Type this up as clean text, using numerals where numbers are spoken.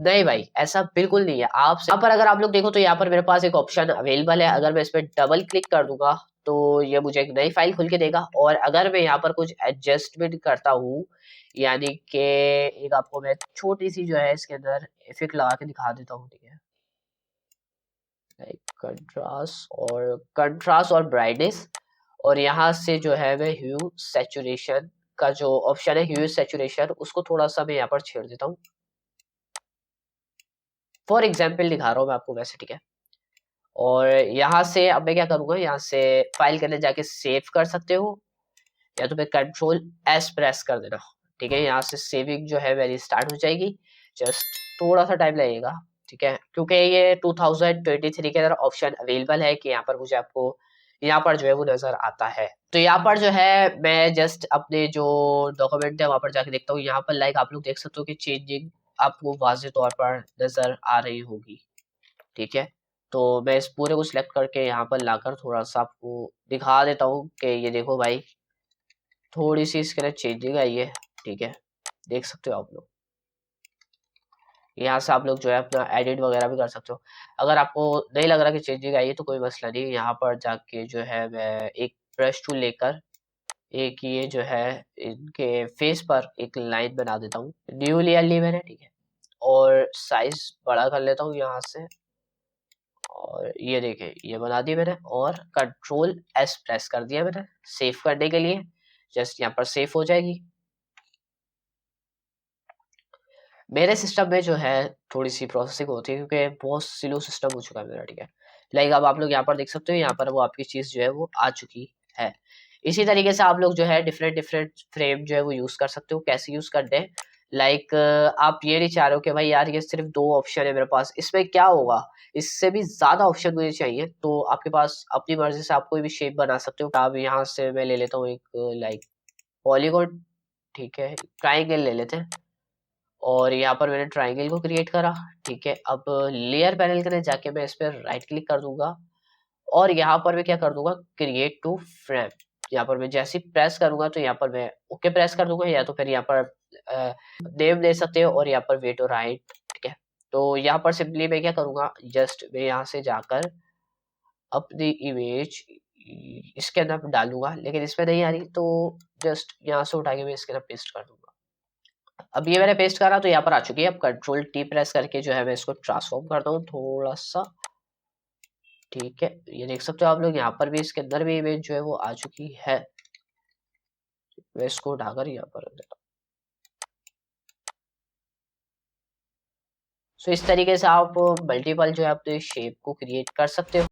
नहीं भाई, ऐसा बिल्कुल नहीं है। आप यहाँ पर अगर आप लोग देखो तो यहाँ पर मेरे पास एक ऑप्शन अवेलेबल है, अगर मैं इस पर डबल क्लिक कर दूंगा तो ये मुझे एक नई फाइल खुल के देगा। और अगर मैं यहाँ पर कुछ एडजस्टमेंट करता हूँ, यानी कि एक आपको मैं छोटी सी जो है इसके अंदर इफेक्ट लगा के दिखा देता हूँ, ठीक है, लाइक कंट्रास्ट और ब्राइटनेस। और यहाँ से जो है मैं ह्यू सैचुरेशन का जो ऑप्शन है, ह्यू सैचुरेशन, उसको थोड़ा सा मैं यहाँ पर छेड़ देता हूँ। फॉर एग्जाम्पल दिखा रहा हूँ मैं आपको वैसे, ठीक है। और यहाँ से अब मैं क्या करूँगा, यहाँ से फाइल के अंदर जाके सेव कर सकते हो, या तो फिर कंट्रोल एस प्रेस कर देना, ठीक है। यहाँ से सेविंग जो है मेरी स्टार्ट हो जाएगी। जस्ट थोड़ा सा टाइम लगेगा, ठीक है, क्योंकि ये 2023 के अंदर ऑप्शन अवेलेबल है कि यहाँ पर मुझे आपको यहाँ पर जो है वो नजर आता है। तो यहाँ पर जो है मैं जस्ट अपने जो डॉक्यूमेंट है वहां पर जाके देखता हूँ। यहाँ पर लाइक आप लोग देख सकते हो कि चेंजिंग आपको वाज़ेह तौर पर नजर आ रही होगी, ठीक है। तो मैं इस पूरे को सिलेक्ट करके यहाँ पर लाकर थोड़ा सा आपको दिखा देता हूँ कि ये देखो भाई, थोड़ी सी इसके अंदर चेंजिंग आई है, ठीक है, देख सकते हो आप लोग। यहाँ से आप लोग जो है अपना एडिट वगैरह भी कर सकते हो। अगर आपको नहीं लग रहा कि चेंजिंग आई है तो कोई मसला नहीं, यहाँ पर जाके जो है मैं एक ब्रश टूल लेकर एक ये जो है इनके फेस पर एक लाइन बना देता हूँ। न्यू लेयर ली मैंने, ठीक है, और साइज बड़ा कर लेता हूँ यहाँ से। और ये देखिए ये बना दी मैंने, और कंट्रोल एस प्रेस कर दिया मैंने सेव करने के लिए। जस्ट यहाँ पर सेव हो जाएगी। मेरे सिस्टम में जो है थोड़ी सी प्रोसेसिंग होती है क्योंकि बहुत स्लो सिस्टम हो चुका है मेरा, ठीक है। लाइक अब आप लोग यहाँ पर देख सकते हो, यहाँ पर वो आपकी चीज़ जो है वो आ चुकी है। इसी तरीके से आप लोग जो है डिफरेंट डिफरेंट फ्रेम जो है वो यूज़ कर सकते हो। कैसे यूज़ करते हैं, लाइक आप ये नहीं चाह रहे हो कि भाई यार ये सिर्फ 2 ऑप्शन है मेरे पास, इसमें क्या होगा, इससे भी ज़्यादा ऑप्शन मुझे चाहिए, तो आपके पास अपनी मर्ज़ी से आप कोई भी शेप बना सकते हो। आप यहाँ से मैं ले लेता हूँ एक लाइक पॉलीगॉन, ठीक है, ट्राइंगल ले लेते हैं। और यहाँ पर मैंने ट्राइंगल को क्रिएट करा, ठीक है। अब लेयर पैनल के अंदर जाके मैं इस पर राइट क्लिक कर दूंगा, और यहाँ पर मैं क्या कर दूंगा, क्रिएट टू फ्रेम। यहाँ पर मैं जैसे ही प्रेस करूंगा तो यहाँ पर मैं ओके प्रेस कर दूंगा, या तो फिर यहाँ पर नेम दे सकते हो, और यहाँ पर वेट और हाइट, ठीक है। तो यहाँ पर सिंपली मैं क्या करूंगा, जस्ट मैं यहाँ से जाकर अपनी इमेज इसके अंदर डालूंगा, लेकिन इसमें नहीं आ रही तो जस्ट यहाँ से उठा के मैं इसके अंदर पेस्ट कर दूंगा। अब ये मैंने पेस्ट करा तो यहाँ पर आ चुकी है। अब कंट्रोल टी प्रेस करके जो है मैं इसको ट्रांसफॉर्म करता हूँ थोड़ा सा, ठीक है। ये देख सकते हो आप लोग, यहाँ पर भी इसके अंदर भी इमेज जो है वो आ चुकी है। मैं इसको उठाकर यहाँ पर रख देता हूँ। सो इस तरीके से आप मल्टीपल जो है अपने शेप को क्रिएट कर सकते हो।